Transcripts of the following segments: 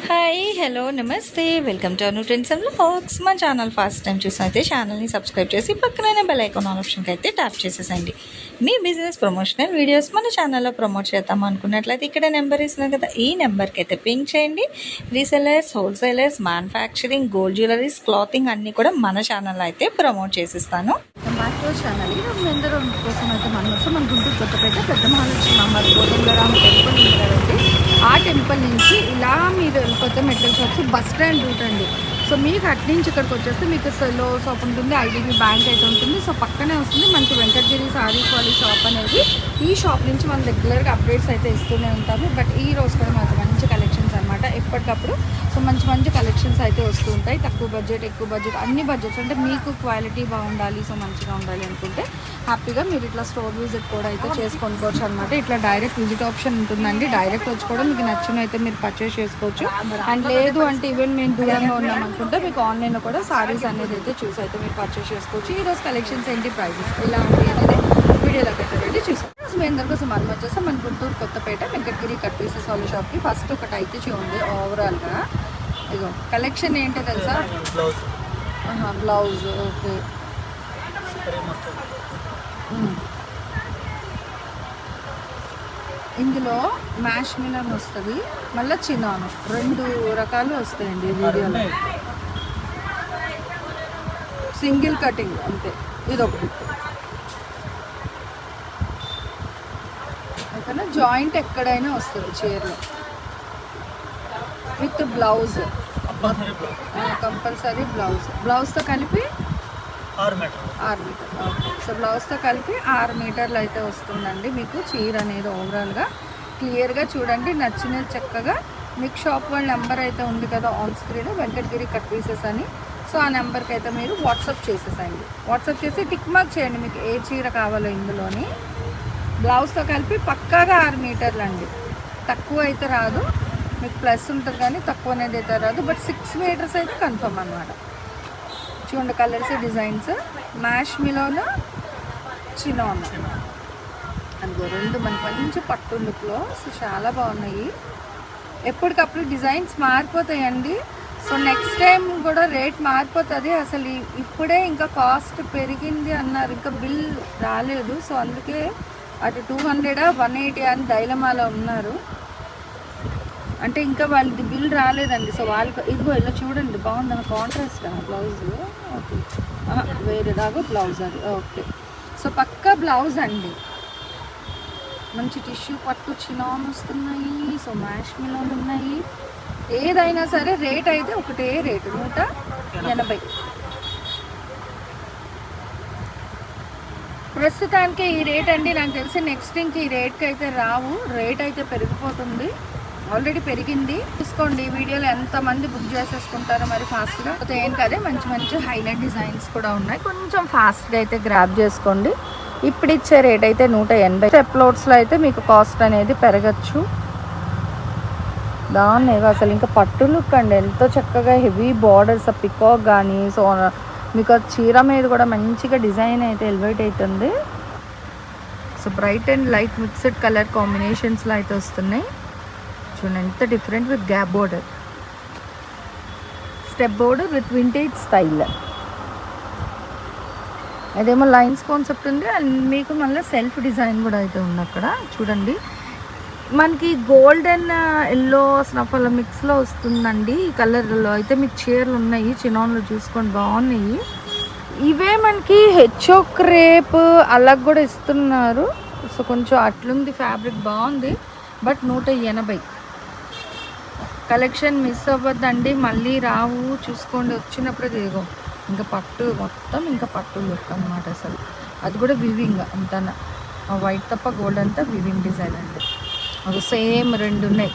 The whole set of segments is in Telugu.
హాయ్ హలో నమస్తే welcome to Anu trends and vlogs. మా ఛానల్ ఫస్ట్ టైం చూసినైతే ఛానల్ని సబ్స్క్రైబ్ చేసి పక్కనైన బెల్ ఐకాన్ ఆప్షన్కి అయితే ట్యాప్ చేసేసండి. మీ బిజినెస్ ప్రమోషనల్ వీడియోస్ మన ఛానల్లో ప్రమోట్ చేద్దాం అనుకున్నట్లయితే ఇక్కడ నెంబర్ ఇస్తున్నాం కదా, ఈ నెంబర్కి అయితే పింక్ చేయండి. Resellers, wholesalers, manufacturing, gold jewelleries, clothing అన్నీ కూడా మన ఛానల్లో అయితే ప్రమోట్ చేసిస్తాను. మాతో ఛానల్ ఈరోజు మీ అందరూ కోసం అయితే మనం వచ్చి మన గుంటూరు కొత్తపేట పెద్ద మహాలక్ష్మి అమ్మవారి కోదండరామ టెంపుల్ ఉంది కదండి. ఆ టెంపుల్ నుంచి ఇలా మీరు వెళ్ళిపోతే మెట్రల్స్ వచ్చి బస్ స్టాండ్ రూట్ అండి. సో మీకు అటు నుంచి ఇక్కడికి వచ్చేస్తే మీకు సెల్లో షాప్ ఉంటుంది, ఐడిబి బ్యాంక్ అయితే ఉంటుంది. సో పక్కనే వస్తుంది మనకి వెంకటగిరి సారీ క్వాలీ షాప్ అనేది. ఈ షాప్ నుంచి మనం రెగ్యులర్గా అప్డేట్స్ అయితే ఇస్తూనే ఉంటాము. బట్ ఈ రోజు కూడా మనకు మంచి కలెక్షన్స్ అనమాట ఎప్పటికప్పుడు. సో మంచి మంచి కలెక్షన్స్ అయితే వస్తూ ఉంటాయి. తక్కువ బడ్జెట్, ఎక్కువ బడ్జెట్, అన్ని బడ్జెట్స్ అంటే మీకు క్వాలిటీ బాగుండాలి, సో మంచిగా ఉండాలి అనుకుంటే హ్యాపీగా మీరు ఇట్లా స్టోర్ విజిట్ కూడా అయితే చేసుకొనుకోవచ్చు అనమాట. ఇట్లా డైరెక్ట్ విజిట్ ఆప్షన్ ఉంటుందండి. డైరెక్ట్ వచ్చి కూడా మీకు నచ్చిన అయితే మీరు పర్చేస్ చేసుకోవచ్చు. అండ్ లేదు అంటే ఈవెన్ మేము దూరంగా ఉన్నాం అనుకుంటే మీకు ఆన్లైన్లో కూడా సారీస్ అనేది అయితే చూసి అయితే మీరు పర్చేస్ చేసుకోవచ్చు. ఈరోజు కలెక్షన్స్ ఏంటి, ప్రైజెస్ ఎలా ఉంది అనేది వీడియోలోకి అయితే వెళ్ళి చూసాం. మీ అందరి కోసం మనం వచ్చేసి మన గుంటూరు కొత్తపేట వెంకటగిరి కట్ పీసెస్ వాళ్ళ షాప్కి ఫస్ట్ ఒకటి అయితే చూడండి. ఓవరాల్గా ఇగో కలెక్షన్ ఏంటో తెలుసా, బ్లౌజ్. ఓకే, ఇందులో మ్యాష్ మిలన్ వస్తుంది, మళ్ళీ చినాను, రెండు రకాలు వస్తాయండి ఈ వీడియోలో. సింగిల్ కటింగ్ అంతే, ఇదొకటి. ఓకేనా, జాయింట్ ఎక్కడైనా వస్తుంది చీరలో విత్ బ్లౌజ్, కంపల్సరీ బ్లౌజ్. బ్లౌజ్తో కలిపి 6 మీటర్. ఓకే, సో బ్లౌజ్తో కలిపి 6 మీటర్లు అయితే వస్తుందండి మీకు చీర అనేది. ఓవరాల్గా క్లియర్గా చూడండి, నచ్చిన చక్కగా మీకు షాప్ వాళ్ళ నెంబర్ అయితే ఉంది కదా on screen, Venkatagiri cut pieces అని. సో ఆ నెంబర్కి అయితే మీరు వాట్సాప్ చేసేసండి. వాట్సాప్ చేసి టిక్ మార్క్ చేయండి మీకు ఏ చీర కావాలో ఇందులోని. బ్లౌజ్తో కలిపి పక్కాగా 6 మీటర్లు అండి, తక్కువ అయితే రాదు. మీకు ప్లస్ ఉంటుంది కానీ తక్కువ అనేది అయితే రాదు. బట్ 6 మీటర్స్ అయితే కన్ఫర్మ్ అనమాట. చూడండి colours, designs, mash melon, chinon అందుకో రెండు మనకి మంచి పట్టు లుక్లో. సో చాలా బాగున్నాయి. ఎప్పటికప్పుడు డిజైన్స్ మారిపోతాయండి. సో నెక్స్ట్ టైం కూడా రేట్ మారిపోతుంది. అసలు ఇప్పుడే ఇంకా కాస్ట్ పెరిగింది అన్నారు, ఇంకా బిల్ రాలేదు. సో అందుకే అటు 200, 180 అని డైలమాలో ఉన్నారు. అంటే ఇంకా వాళ్ళది బిల్ రాలేదండి. సో వాళ్ళకి ఇదిగో ఇలా చూడండి, బాగుంది కాంట్రాస్ట్ బ్లౌజ్. ఓకే, వేరేదాగా బ్లౌజ్ అది. ఓకే, సో పక్కా బ్లౌజ్ అండి. మంచి టిష్యూ పట్టు చినాన్ వస్తున్నాయి. సో మ్యాష్ మిలోన్ ఉన్నాయి. ఏదైనా సరే రేట్ అయితే ఒకటే రేటు, 180. ప్రస్తుతానికి ఈ రేట్ అండి. నాకు తెలిసి నెక్స్ట్ ఇంక ఈ రేట్కి అయితే రావు. రేట్ అయితే పెరిగిపోతుంది, ఆల్రెడీ పెరిగింది. చూసుకోండి ఈ వీడియోలో ఎంతమంది బుక్ చేసేసుకుంటారో మరి ఫాస్ట్గా. ఏం కదే మంచి మంచి హైలైట్ డిజైన్స్ కూడా ఉన్నాయి. కొంచెం ఫాస్ట్గా అయితే గ్రాబ్ చేసుకోండి. ఇప్పుడు ఇచ్చే రేట్ అయితే 180. స్టెప్ లోడ్స్లో అయితే మీకు కాస్ట్ అనేది పెరగచ్చు. దాన్ని అసలు ఇంకా పట్టు లుక్ అండి, ఎంతో చక్కగా హెవీ బార్డర్స్, పికాక్ కానీ. సో మీకు ఆ చీర మీద కూడా మంచిగా డిజైన్ అయితే ఎలివేట్ అవుతుంది. So bright and light mixed colour కాంబినేషన్స్లో అయితే వస్తున్నాయి. చూడండి ఎంత different, with gap border, step border with vintage style. అదేమో లైన్స్ కాన్సెప్ట్ ఉంది. అండ్ మీకు మళ్ళీ సెల్ఫ్ డిజైన్ కూడా అయితే ఉంది అక్కడ. చూడండి మనకి గోల్డెన్ ఎల్లో స్నఫల్ మిక్స్లో వస్తుందండి. ఈ కలర్లో అయితే మీకు చీరలు ఉన్నాయి, చినాన్లు చూసుకోండి బాగున్నాయి. ఇవే మనకి హెచ్ఓ క్రేప్ అలా కూడా ఇస్తున్నారు. సో కొంచెం అట్లుంది, ఫ్యాబ్రిక్ బాగుంది. బట్ 180. కలెక్షన్ మిస్ అవ్వద్దండి, మళ్ళీ రావు. చూసుకోండి వచ్చినప్పుడు ఇదిగో ఇంకా పట్టు మొత్తం, ఇంకా పట్టు లుక్ అనమాట. అసలు అది కూడా వివింగ్ అంతా, వైట్ తప్ప గోల్డ్ అంతా వివింగ్ డిజైన్ అండి. అది సేమ్ రెండు ఉన్నాయి.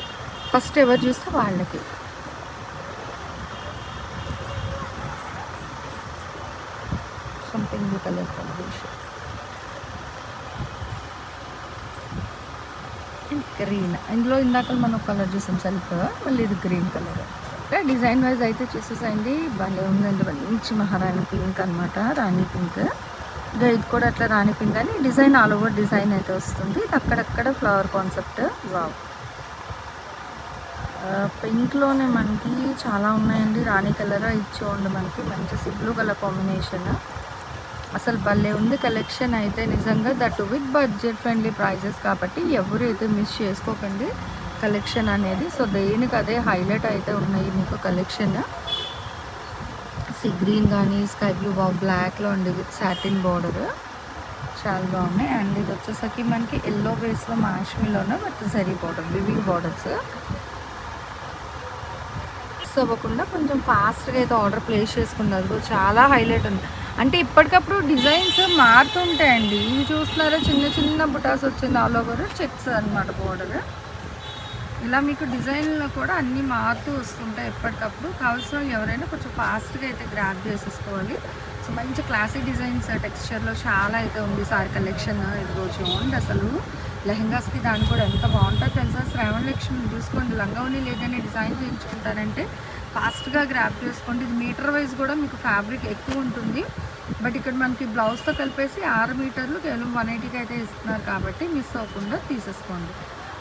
ఫస్ట్ ఎవరు చూస్తే వాళ్ళకి. Something colour combination, green. ఇందులో ఇందాక మనం ఒక కలర్ చూసాం సెల్ఫ్, మళ్ళీ ఇది గ్రీన్ కలర్. డిజైన్ వైజ్ అయితే చూసేసండి, భలే ఉందండి. మంచి మహారాణి పింక్ అనమాట, రాణి పింక్. ఇది కూడా అట్లా రాణి పింక్ అని డిజైన్ ఆల్ ఓవర్ డిజైన్ అయితే వస్తుంది. అక్కడక్కడ ఫ్లవర్ కాన్సెప్ట్. వావ్, పింక్లోనే మనకి చాలా ఉన్నాయండి. రాణి కలర్ ఇచ్చేయండి, మనకి మంచి బ్లూ కలర్ కాంబినేషన్. అసలు భలే ఉంది కలెక్షన్ అయితే నిజంగా, that with budget friendly prices కాబట్టి ఎవరైతే మిస్ చేసుకోకండి కలెక్షన్ అనేది. సో దేనికి అదే హైలైట్ అయితే ఉన్నాయి మీకు కలెక్షన్. గ్రీన్ కానీ స్కై బ్లూ బ్లాక్లో ఉండి విత్ సాటిన్ బార్డర్ చాలా బాగున్నాయి. అండ్ ఇది వచ్చేసరికి మనకి ఎల్లో బేస్లో మాష్మిలోనే with zari border, weaving borders. అవ్వకుండా కొంచెం ఫాస్ట్గా అయితే ఆర్డర్ ప్లేస్ చేసుకున్నారు. చాలా హైలైట్ ఉంది. అంటే ఇప్పటికప్పుడు డిజైన్స్ మారుతుంటాయండి. ఇవి చూస్తున్నారా, చిన్న చిన్న బుటాస్ వచ్చింది, ఆల్ ఓవర్ చెక్స్ అనమాట బార్డర్. ఇలా మీకు డిజైన్లో కూడా అన్నీ మారుతూ వస్తుంటాయి ఎప్పటికప్పుడు. కావాల్సిన వాళ్ళు ఎవరైనా కొంచెం ఫాస్ట్గా అయితే గ్రాప్ చేసేసుకోవాలి. సో మంచి క్లాసిక్ డిజైన్స్ టెక్స్చర్లో చాలా అయితే ఉంది సారీ కలెక్షన్. ఇదిగో చూడండి, అసలు లెహంగాస్కి దాన్ని కూడా ఎంత బాగుంటుందో తెలుసా. శ్రావణ లక్ష్మి చూసుకోండి, లంగావని లేదని డిజైన్ చేయించుకుంటారంటే ఫాస్ట్గా గ్రాప్ చేసుకోండి. ఇది మీటర్ వైజ్ కూడా మీకు ఫ్యాబ్రిక్ ఎక్కువ ఉంటుంది. బట్ ఇక్కడ మనకి బ్లౌజ్తో కలిపేసి 6 మీటర్లు కేవలం 180కి అయితే ఇస్తున్నారు కాబట్టి మిస్ అవ్వకుండా తీసేసుకోండి.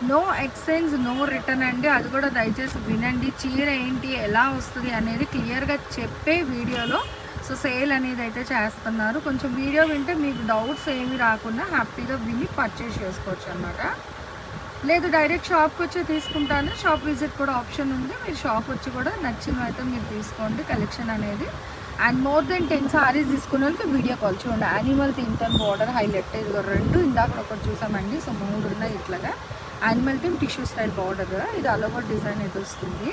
నో ఎక్స్చేంజ్, నో రిటర్న్ అండి. అది కూడా దయచేసి వినండి. చీర ఏంటి, ఎలా వస్తుంది అనేది క్లియర్గా చెప్పే వీడియోలో సో సేల్ అనేది అయితే చేస్తున్నారు. కొంచెం వీడియో వింటే మీకు డౌట్స్ ఏమి రాకుండా హ్యాపీగా విని పర్చేస్ చేసుకోవచ్చు అన్నమాట. లేదు డైరెక్ట్ షాప్కి వచ్చి తీసుకుంటాను, షాప్ విజిట్ కూడా ఆప్షన్ ఉంది. మీరు షాప్ వచ్చి కూడా నచ్చినవి అయితే మీరు తీసుకోండి కలెక్షన్ అనేది. అండ్ మోర్ దెన్ 10 సారీస్ తీసుకునే వాళ్ళకి వీడియో కాల్ చూడండి. యానిమల్ థీమ్ బార్డర్ హైలైట్, ఇదిగో 2 ఇందాక ఒకటి చూసామండి. సో 3 ఉన్నాయి ఇట్లాగా. Animal theme tissue style border, ఇది ఆల్ ఓవర్ డిజైన్ అయితే వస్తుంది.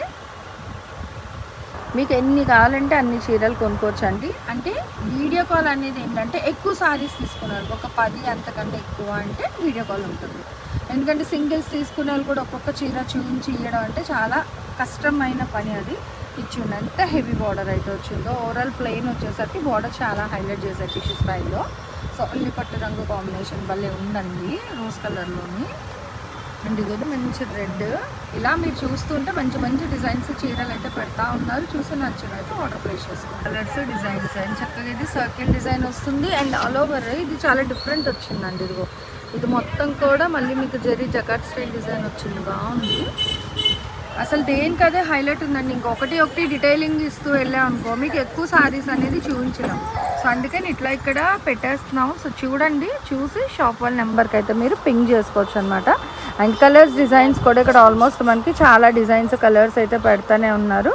మీకు ఎన్ని కావాలంటే అన్ని చీరలు కొనుక్కోవచ్చు అండి. అంటే వీడియో కాల్ అనేది ఏంటంటే ఎక్కువ సారీస్ తీసుకున్నారు, ఒక 10 అంతకంటే ఎక్కువ అంటే వీడియో కాల్ ఉంటుంది. ఎందుకంటే సింగిల్స్ తీసుకునే వాళ్ళు కూడా ఒక్కొక్క చీర చూపించి ఇవ్వడం అంటే చాలా కష్టమైన పని. అది ఇచ్చింది అంత హెవీ బార్డర్ అయితే వచ్చిందో. ఓవరాల్ ప్లెయిన్ వచ్చేసరికి బార్డర్ చాలా హైలైట్ చేశారు టిష్యూ స్టైల్లో. సో ఉల్లి పట్టు రంగు కాంబినేషన్ భలే ఉందండి, రోజ్ కలర్లోని. అండ్ ఇది మంచి రెడ్. ఇలా మీరు చూస్తుంటే మంచి మంచి డిజైన్స్ చీరలు అయితే పెడతా ఉన్నారు. చూసి నచ్చినట్టు ఆర్డర్ ప్లేస్ చేసుకోండి. కలర్స్ డిజైన్ చక్కగా ఇది సర్కిల్ డిజైన్ వస్తుంది. అండ్ ఆల్ ఓవర్ ఇది చాలా డిఫరెంట్ వచ్చిందండి. ఇదిగో ఇది మొత్తం కూడా మళ్ళీ మీకు జరీ జకాట్ స్టైల్ డిజైన్ వచ్చింది, బాగుంది. అసలు దేనికి అదే హైలైట్ ఉందండి. ఇంకొకటి డీటెయిలింగ్ ఇస్తూ వెళ్ళాం అనుకో మీకు ఎక్కువ సారీస్ అనేది చూపించలేం. సో అందుకని ఇట్లా ఇక్కడ పెట్టేస్తున్నాం. సో చూడండి, చూసి షాప్ వాళ్ళ నెంబర్కి అయితే మీరు పింక్ చేసుకోవచ్చు అనమాట. అండ్ కలర్స్ డిజైన్స్ కూడా ఇక్కడ ఆల్మోస్ట్ మనకి చాలా డిజైన్స్ కలర్స్ అయితే పెడతానే ఉన్నారు.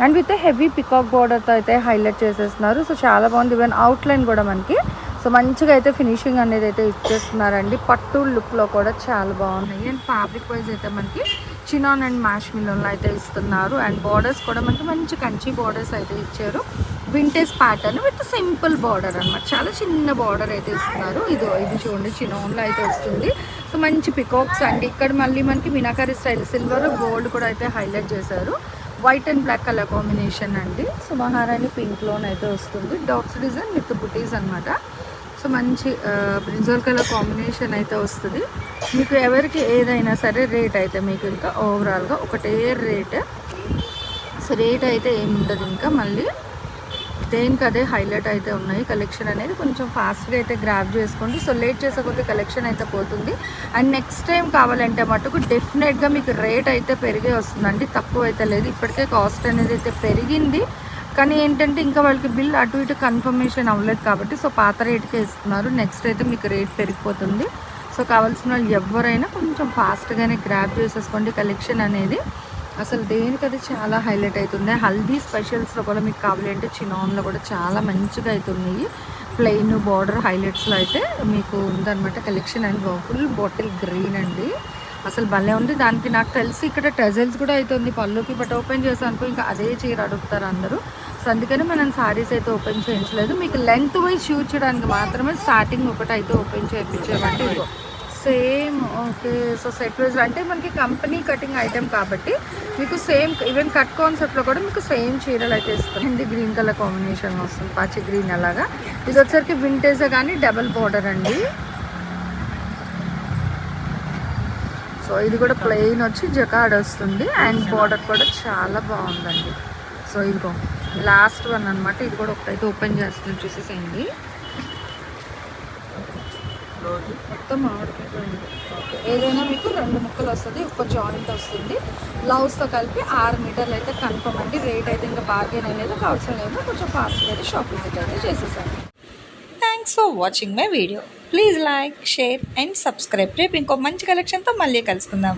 అండ్ విత్ హెవీ పికాక్ బార్డర్తో అయితే హైలైట్ చేసేస్తున్నారు. సో చాలా బాగుంది. ఈవెన్ అవుట్లైన్ కూడా మనకి సో మంచిగా అయితే ఫినిషింగ్ అనేది అయితే ఇచ్చేస్తున్నారండి. పట్టు లుక్లో కూడా చాలా బాగున్నాయి. అండ్ ఫ్యాబ్రిక్ వైజ్ అయితే మనకి చినాన్ అండ్ మ్యాష్మిలోన్లో అయితే ఇస్తున్నారు. అండ్ బార్డర్స్ కూడా మనకి మంచి కంచి బార్డర్స్ అయితే ఇచ్చారు. Vintage pattern with simple border అనమాట, చాలా చిన్న బార్డర్ అయితే ఇస్తున్నారు. ఇది చూడండి చినాన్లో అయితే వస్తుంది. సో మంచి పికాక్స్ అండి. ఇక్కడ మళ్ళీ మనకి మీనాకారి స్టైల్ సిల్వర్ గోల్డ్ కూడా అయితే హైలైట్ చేశారు. White and black colour combination అండి. సో మహారాణి పింక్లోన్ అయితే వస్తుంది. డాట్స్ డిజైన్ విత్ బుటీస్ అనమాట. సో మంచి బ్రింజల్ కలర్ కాంబినేషన్ అయితే వస్తుంది. మీకు ఎవరికి ఏదైనా సరే రేట్ అయితే మీకు ఇంకా ఓవరాల్గా ఒకటే రేట్. సో రేట్ అయితే ఏమి ఉండదు, ఇంకా మళ్ళీ దేనికి అదే హైలైట్ అయితే ఉన్నాయి. కలెక్షన్ అనేది కొంచెం ఫాస్ట్గా అయితే గ్రాప్ చేసుకోండి. సో లేట్ చేసే కొద్ది కలెక్షన్ అయితే పోతుంది. అండ్ నెక్స్ట్ టైం కావాలంటే మటుకు డెఫినెట్గా మీకు రేట్ అయితే పెరిగే వస్తుందండి, తక్కువ అయితే లేదు. ఇప్పటికే కాస్ట్ అనేది అయితే పెరిగింది, కానీ ఏంటంటే ఇంకా వాళ్ళకి బిల్ అటు ఇటు కన్ఫర్మేషన్ అవ్వలేదు కాబట్టి సో పాత రేట్కే ఇస్తున్నారు. నెక్స్ట్ అయితే మీకు రేట్ పెరిగిపోతుంది. సో కావాల్సిన వాళ్ళు ఎవరైనా కొంచెం ఫాస్ట్గానే గ్రాప్ చేసేసుకోండి కలెక్షన్ అనేది. అసలు దేనికది చాలా హైలైట్ అవుతుంది. హల్దీ స్పెషల్స్లో కూడా మీకు కావాలి అంటే చినాన్లో కూడా చాలా మంచిగా అవుతున్నాయి. ప్లెయిన్ బార్డర్ హైలైట్స్లో అయితే మీకు ఉందన్నమాట collection. And full bottle green అండి, అసలు భలే ఉంది. దానికి నాకు తెలిసి ఇక్కడ టెజల్స్ కూడా అవుతుంది పళ్ళుకి. బట్ ఓపెన్ చేసాను అనుకో ఇంకా అదే చీర అడుగుతారు అందరూ. సో అందుకని మనం సారీస్ అయితే ఓపెన్ చేయించలేదు. మీకు లెంత్ వైజ్ షూట్ చేయడానికి మాత్రమే స్టార్టింగ్ ఒకటి అయితే ఓపెన్ చేయించామంటే same. Okay, so set wise అంటే మనకి కంపెనీ కటింగ్ ఐటెం కాబట్టి మీకు సేమ్ ఈవెన్ కట్ కాన్సెప్ట్లో కూడా మీకు సేమ్ చీరలు అయితే ఇస్తాం. ఇది గ్రీన్ కలర్ కాంబినేషన్ వస్తుంది, పచ్చి గ్రీన్ అలాగా. ఇది వచ్చరికి వింటేజే కానీ డబల్ బార్డర్ అండి. సో ఇది కూడా ప్లెయిన్ వచ్చి జకాడ్ వస్తుంది. అండ్ బార్డర్ కూడా చాలా బాగుందండి. సో ఇదిగో లాస్ట్ వన్ అనమాట. ఇది కూడా ఒకటైతే ఓపెన్ చేస్తుంది, చూసేసేయండి. మొత్తం ఆడుకుంటుంది. ఓకే, ఏదైనా మీకు 2 ముక్కలు వస్తుంది, ఒక జాయింట్ వస్తుంది. బ్లౌజ్తో కలిపి 6 మీటర్లు అయితే కన్ఫర్మ్ అండి. రేట్ అయితే ఇంకా బార్గెన్ అనేది అవసరం లేదు, కొంచెం ఫాస్ట్గా అయితే షాపింగ్ అయితే చేసేసాను. Thanks for watching my video. Please like, share and subscribe. రేపు ఇంకో మంచి కలెక్షన్తో మళ్ళీ కలుసుకుందాం.